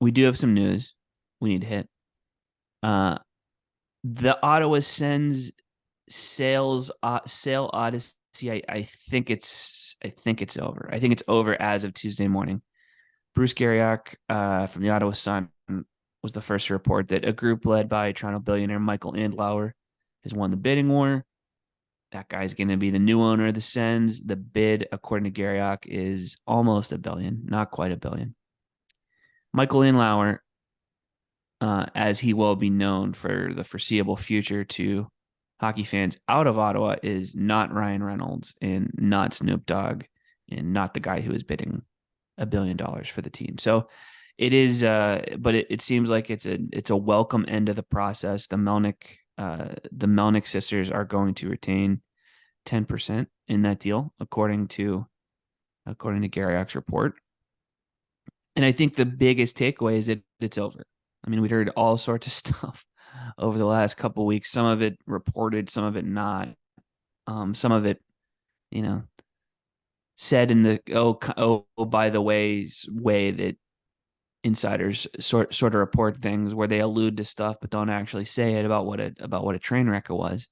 we do have some news we need to hit. Uh, the Ottawa Sens sale odyssey. I think it's over. I think it's over as of Tuesday morning. Bruce Garriock from the Ottawa Sun was the first to report that a group led by Toronto billionaire Michael Andlauer has won the bidding war. That guy's going to be the new owner of the Sens. The bid, according to Garriock, is almost a billion, not quite a billion. Michael Andlauer, as he will be known for the foreseeable future to hockey fans out of Ottawa, is not Ryan Reynolds and not Snoop Dogg and not the guy who is bidding $1 billion for the team. So it is, but it seems like it's a welcome end of the process. The Melnick sisters are going to retain 10% in that deal, according to Garriock's report. And I think the biggest takeaway is that it's over. I mean, we'd heard all sorts of stuff over the last couple of weeks. Some of it reported, some of it not. Some of it, you know, said in the by the way that insiders sort of report things where they allude to stuff but don't actually say it about what a train wreck it was.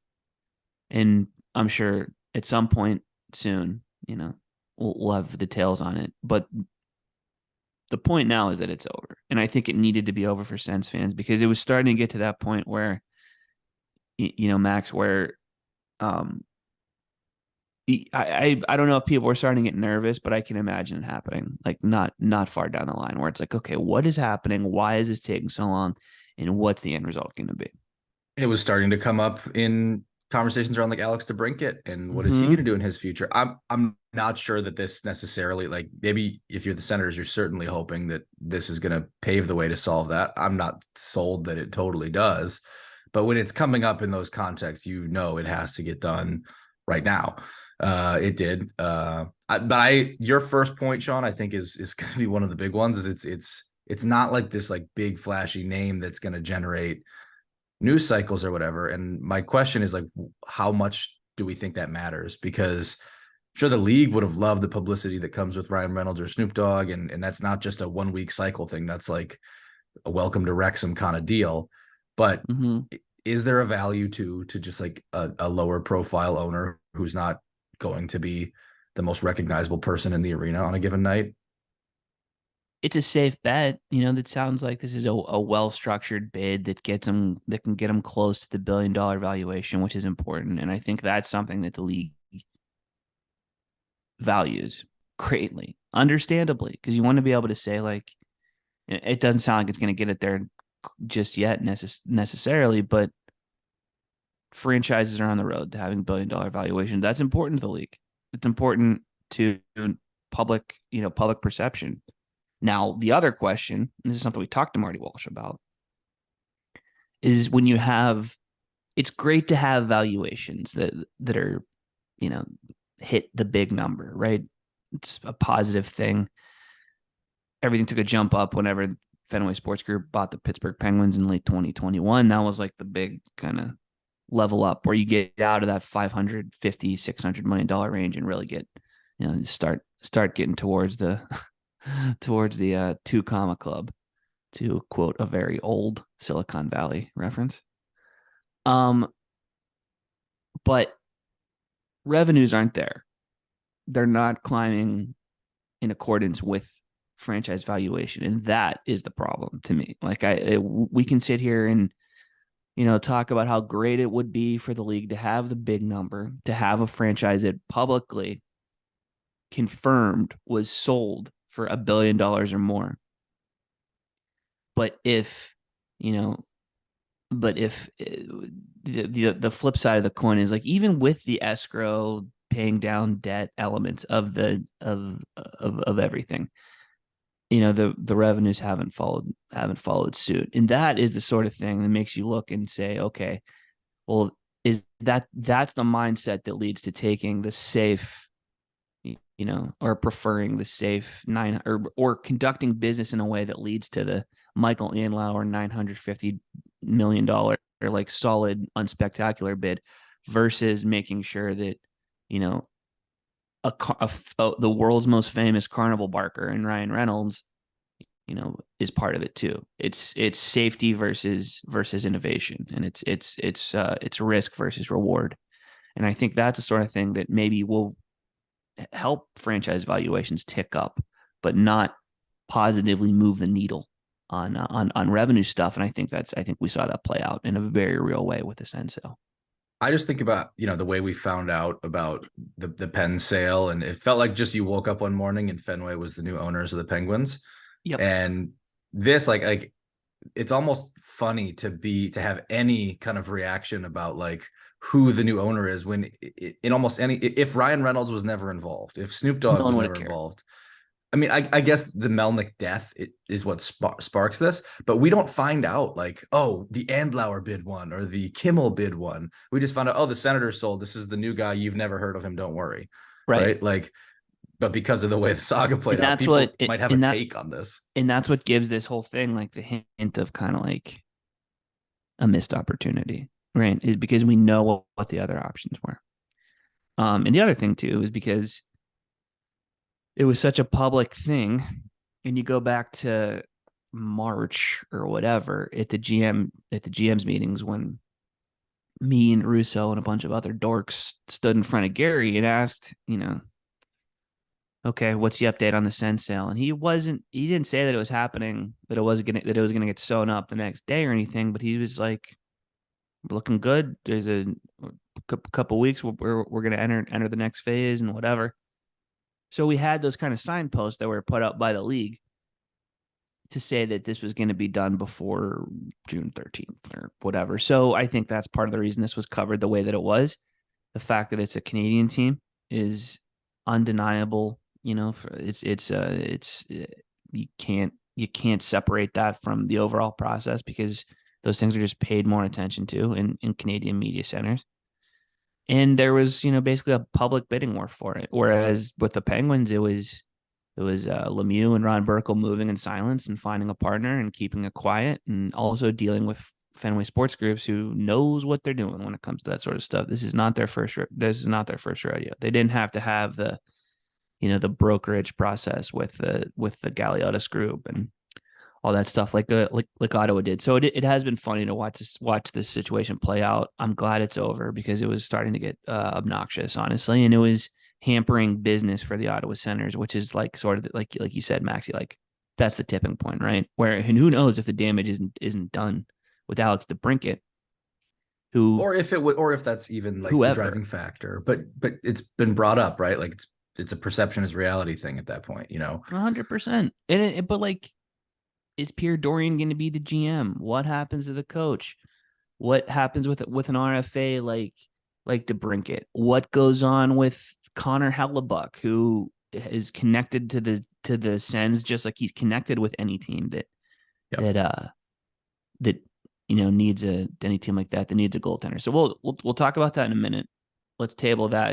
And I'm sure at some point soon, we'll have details on it. But the point now is that it's over, and I think it needed to be over for Sens fans because it was starting to get to that point where, Max, where I don't know if people were starting to get nervous, but I can imagine it happening, like not far down the line, where it's like, okay, what is happening? Why is this taking so long? And what's the end result going to be? It was starting to come up in conversations around like Alex DeBrincat and what is he going to Mm-hmm. do in his future. I'm not sure that this necessarily, like, maybe if you're the Senators, you're certainly hoping that this is going to pave the way to solve that. I'm not sold that it totally does, but when it's coming up in those contexts, it has to get done right now. It did. Your first point, Sean, I think is going to be one of the big ones. Is it's not like this like big flashy name that's going to generate news cycles or whatever. And my question is like, how much do we think that matters? Because I'm sure the league would have loved the publicity that comes with Ryan Reynolds or Snoop Dogg, and that's not just a 1 week cycle thing. That's like a welcome to Wrexham kind of deal. But Mm-hmm. is there a value to just like a lower profile owner who's not going to be the most recognizable person in the arena on a given night? It's a safe bet. That sounds like this is a well structured bid that can get them close to the $1 billion valuation, which is important. And I think that's something that the league values greatly, understandably, because you want to be able to say, like, it doesn't sound like it's going to get it there just yet necessarily, but franchises are on the road to having $1 billion valuation. That's important to the league. It's important to public perception. Now, the other question, and this is something we talked to Marty Walsh about, is when you have, it's great to have valuations that are, you know, hit the big number, right? It's a positive thing. Everything took a jump up whenever Fenway Sports Group bought the Pittsburgh Penguins in late 2021. That was like the big kind of level up where you get out of that 550, $600 million range and really get, start getting towards the towards the two comma club, to quote a very old Silicon Valley reference. Um, but revenues aren't there. They're not climbing in accordance with franchise valuation, and that is the problem to me. Like we can sit here and talk about how great it would be for the league to have the big number, to have a franchise that publicly confirmed was sold for $1 billion or more. But if you know, but if the flip side of the coin is like, even with the escrow paying down debt elements of everything, the revenues haven't followed suit, and that is the sort of thing that makes you look and say, okay, well, that's the mindset that leads to taking the safe, or preferring the safe nine, or conducting business in a way that leads to the Michael Andlauer $950 million like solid unspectacular bid, versus making sure that you know the world's most famous carnival barker and Ryan Reynolds is part of it too. It's safety versus innovation, and it's risk versus reward. And I think that's the sort of thing that maybe will help franchise valuations tick up, but not positively move the needle on revenue stuff. And I think we saw that play out in a very real way with the Sens sale. I just think about, the way we found out about the Penn sale, and it felt like just you woke up one morning and Fenway was the new owners of the Penguins. Yep. And this like it's almost funny to have any kind of reaction about like who the new owner is when in almost any, if Ryan Reynolds was never involved, if Snoop No Dogg one was would have never cared. involved. I mean, I guess the Melnick death is what sparks this, but we don't find out like, oh, the Andlauer bid one or the Kimmel bid one. We just found out, oh, the Senators sold. This is the new guy. You've never heard of him. Don't worry. Right. Right. Like, but because of the way the saga played And out, that's what people might have a take on this. and that's what gives this whole thing like the hint of kind of like a missed opportunity, right? Is because we know what the other options were. And the other thing too is because it was such a public thing, and you go back to March or whatever at the GM's meetings when me and Russo and a bunch of other dorks stood in front of Gary and asked, okay, what's the update on the Sens sale? And he didn't say that it was happening, that it was gonna get sewn up the next day or anything, but he was like, looking good. There's a couple weeks we're gonna enter the next phase and whatever. So we had those kind of signposts that were put up by the league to say that this was going to be done before June 13th or whatever. So I think that's part of the reason this was covered the way that it was. The fact that it's a Canadian team is undeniable. You can't separate that from the overall process because those things are just paid more attention to in Canadian media centers. And there was, basically a public bidding war for it. Whereas with the Penguins, it was Lemieux and Ron Burkle moving in silence and finding a partner and keeping it quiet, and also dealing with Fenway Sports Groups, who knows what they're doing when it comes to that sort of stuff. This is not their first. This is not their first rodeo. They didn't have to have the brokerage process with the Galiotis Group and all that stuff like Ottawa did. So it has been funny to watch this situation play out. I'm glad it's over because it was starting to get obnoxious, honestly, and it was hampering business for the Ottawa Senators, which is like sort of like you said, Maxie, like that's the tipping point, right? Where and who knows if the damage isn't done with Alex DeBrincat, who Or if it would, or if that's even like the whoever driving factor. But it's been brought up, right? Like it's a perception is reality thing at that point, 100%. But like, is Pierre Dorian going to be the GM? What happens to the coach? What happens with an RFA like DeBrincat? What goes on with Connor Hellebuck, who is connected to the Sens, just like he's connected with any team that Yep. that needs any team like that needs a goaltender. So we'll talk about that in a minute. Let's table that